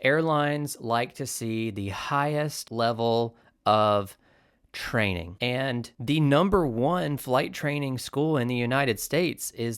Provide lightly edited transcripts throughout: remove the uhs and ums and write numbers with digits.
Airlines like to see the highest level of training. And the number one flight training school in the United States is...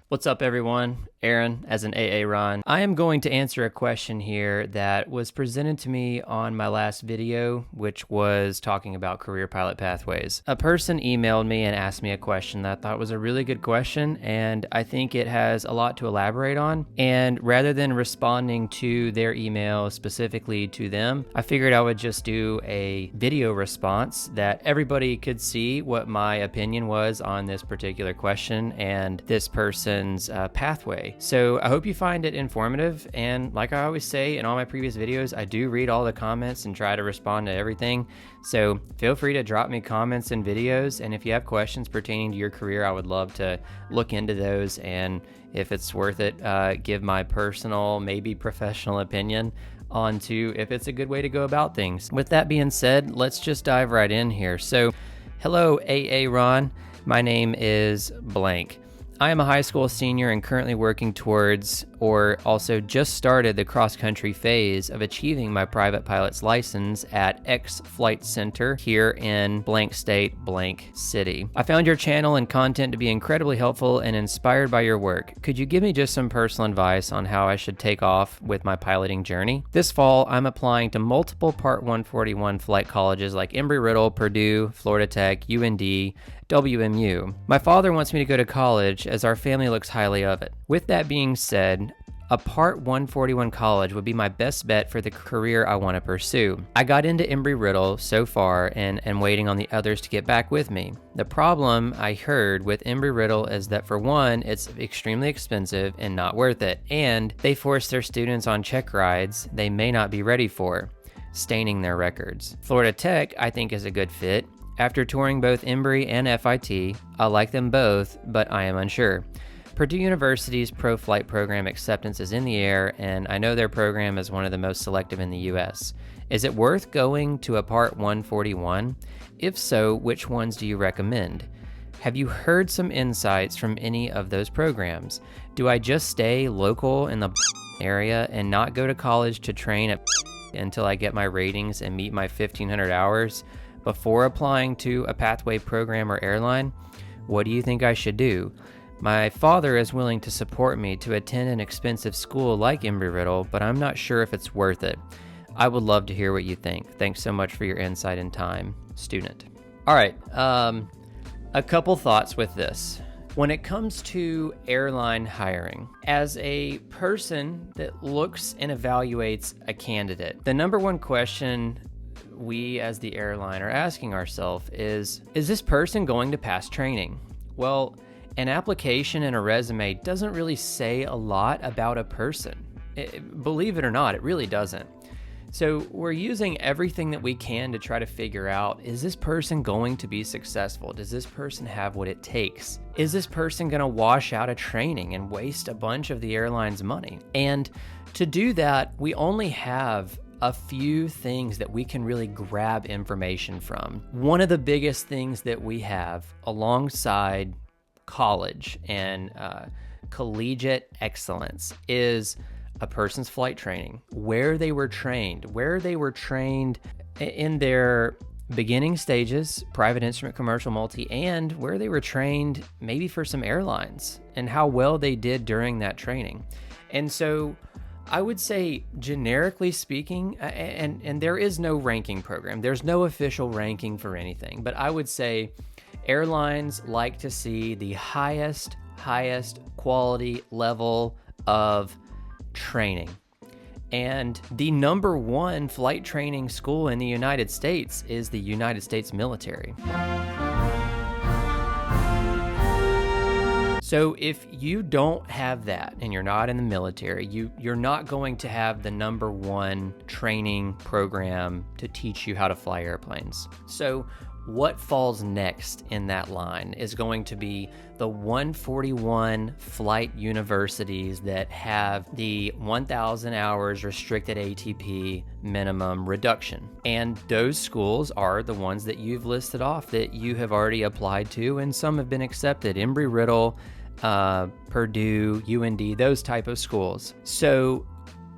What's up, everyone? Aaron, as an AA Ron. I am going to answer a question here that was presented to me on my last video, which was talking about career pilot pathways. A person emailed me and asked me a question that I thought was a really good question, and I think it has a lot to elaborate on. And rather than responding to their email specifically to them, I figured I would just do a video response that everybody could see what my opinion was on this particular question and this person's pathway. So I hope you find it informative, and like I always say in all my previous videos, I do read all the comments and try to respond to everything. So feel free to drop me comments and videos, and if you have questions pertaining to your career, I would love to look into those, and if it's worth it, give my personal, maybe professional opinion onto if it's a good way to go about things. With that being said, let's just dive right in here. So hello, AA Ron. My name is blank. I am a high school senior and currently working towards, or also just started the cross-country phase of achieving my private pilot's license at X Flight Center here in blank state, blank city. I found your channel and content to be incredibly helpful and inspired by your work. Could you give me just some personal advice on how I should take off with my piloting journey? This fall, I'm applying to multiple Part 141 flight colleges like Embry-Riddle, Purdue, Florida Tech, UND, WMU. My father wants me to go to college as our family looks highly of it. With that being said, a Part 141 college would be my best bet for the career I want to pursue. I got into Embry-Riddle so far and am waiting on the others to get back with me. The problem I heard with Embry-Riddle is that, for one, it's extremely expensive and not worth it, and they force their students on check rides they may not be ready for, staining their records. Florida Tech, I think, is a good fit. After touring both Embry and FIT, I like them both, but I am unsure. Purdue University's pro flight program acceptance is in the air, and I know their program is one of the most selective in the US. Is it worth going to a Part 141? If so, which ones do you recommend? Have you heard some insights from any of those programs? Do I just stay local in the area and not go to college to train at until I get my ratings and meet my 1,500 hours? Before applying to a pathway program or airline? What do you think I should do? My father is willing to support me to attend an expensive school like Embry-Riddle, but I'm not sure if it's worth it. I would love to hear what you think. Thanks so much for your insight and time, student. All right, a couple thoughts with this. When it comes to airline hiring, as a person that looks and evaluates a candidate, the number one question we as the airline are asking ourselves is this person going to pass training? Well, an application and a resume doesn't really say a lot about a person. Believe it or not, it really doesn't. So we're using everything that we can to try to figure out, is this person going to be successful? Does this person have what it takes? Is this person going to wash out a training and waste a bunch of the airline's money? And to do that, we only have a few things that we can really grab information from. One of the biggest things that we have alongside college and collegiate excellence is a person's flight training, where they were trained in their beginning stages, private instrument, commercial, multi, and where they were trained maybe for some airlines and how well they did during that training. And so I would say, generically speaking, and there is no ranking program, there's no official ranking for anything, but I would say airlines like to see the highest quality level of training. And the number one flight training school in the United States is the United States military. So if you don't have that and you're not in the military, you're not going to have the number one training program to teach you how to fly airplanes. So what falls next in that line is going to be the 141 flight universities that have the 1,000 hours restricted ATP minimum reduction. And those schools are the ones that you've listed off that you have already applied to, and some have been accepted. Embry-Riddle, Purdue, UND, those type of schools. So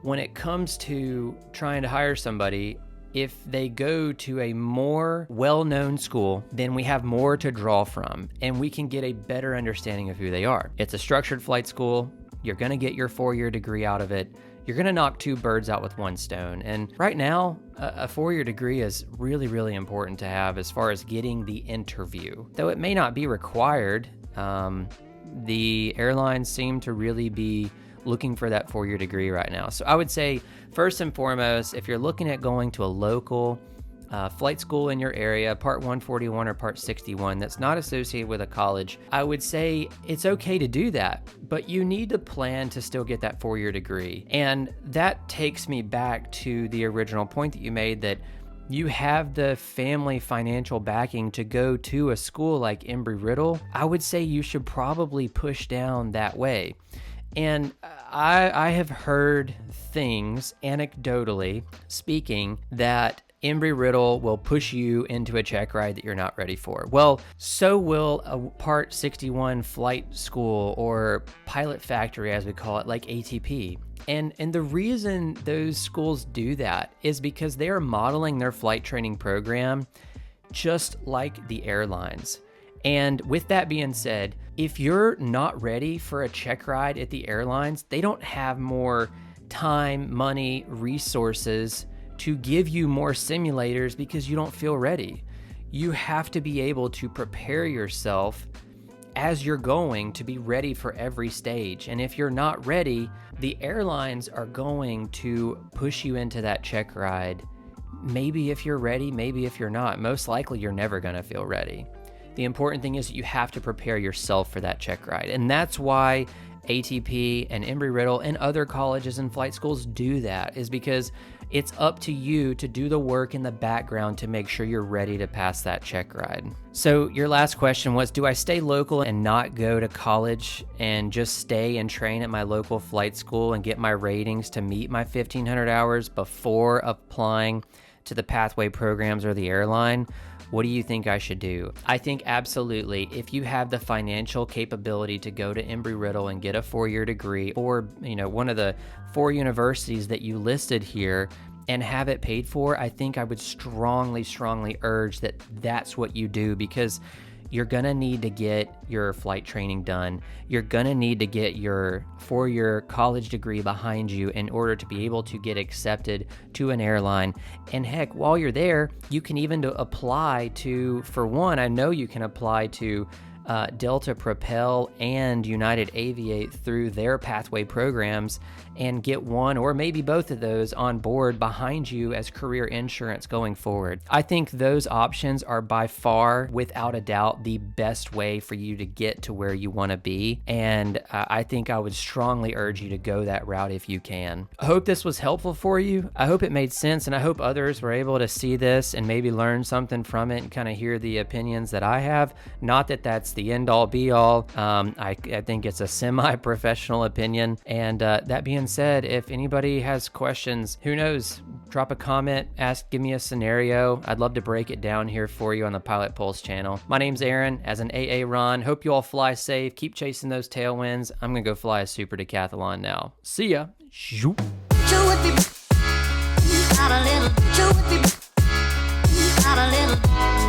when it comes to trying to hire somebody, if they go to a more well-known school, then we have more to draw from, and we can get a better understanding of who they are. It's a structured flight school. You're going to get your 4-year degree out of it. You're going to knock 2 birds out with 1 stone. And right now, a 4-year degree is really, really important to have as far as getting the interview. Though it may not be required, the airlines seem to really be looking for that 4-year degree right now. So I would say, first and foremost, if you're looking at going to a local flight school in your area, Part 141 or Part 61, that's not associated with a college, I would say it's okay to do that, but you need to plan to still get that 4-year degree. And that takes me back to the original point that you made, that you have the family financial backing to go to a school like Embry-Riddle. I would say you should probably push down that way. And I have heard things, anecdotally speaking, that Embry-Riddle will push you into a check ride that you're not ready for. Well, so will a Part 61 flight school or pilot factory, as we call it, like ATP. And the reason those schools do that is because they are modeling their flight training program just like the airlines. And with that being said, if you're not ready for a check ride at the airlines, they don't have more time, money, resources to give you more simulators because you don't feel ready. You have to be able to prepare yourself as you're going to be ready for every stage. And if you're not ready, the airlines are going to push you into that check ride. Maybe if you're ready, maybe if you're not. Most likely you're never going to feel ready. The important thing is that you have to prepare yourself for that check ride. And that's why ATP and Embry-Riddle and other colleges and flight schools do that, is because it's up to you to do the work in the background to make sure you're ready to pass that check ride. So your last question was, do I stay local and not go to college and just stay and train at my local flight school and get my ratings to meet my 1,500 hours before applying to the pathway programs or the airline? What do you think I should do? I think absolutely, if you have the financial capability to go to Embry-Riddle and get a 4-year degree, or one of the 4 universities that you listed here, and have it paid for, I think I would strongly urge that that's what you do, because you're gonna need to get your flight training done. You're gonna need to get your 4-year college degree behind you in order to be able to get accepted to an airline. And heck, while you're there, you can even apply to, for one, I know you can apply to Delta Propel and United Aviate through their pathway programs and get one or maybe both of those on board behind you as career insurance going forward. I think those options are by far, without a doubt, the best way for you to get to where you want to be. And I think I would strongly urge you to go that route if you can. I hope this was helpful for you. I hope it made sense, and I hope others were able to see this and maybe learn something from it and kind of hear the opinions that I have. Not that that's the end all be all. I think it's a semi-professional opinion. And that being said, if anybody has questions, who knows, drop a comment, give me a scenario. I'd love to break it down here for you on the Pilot Pulse channel. My name's Aaron, as an AA Ron. Hope you all fly safe. Keep chasing those tailwinds. I'm gonna go fly a super decathlon now. See ya. Shoo. Out a little.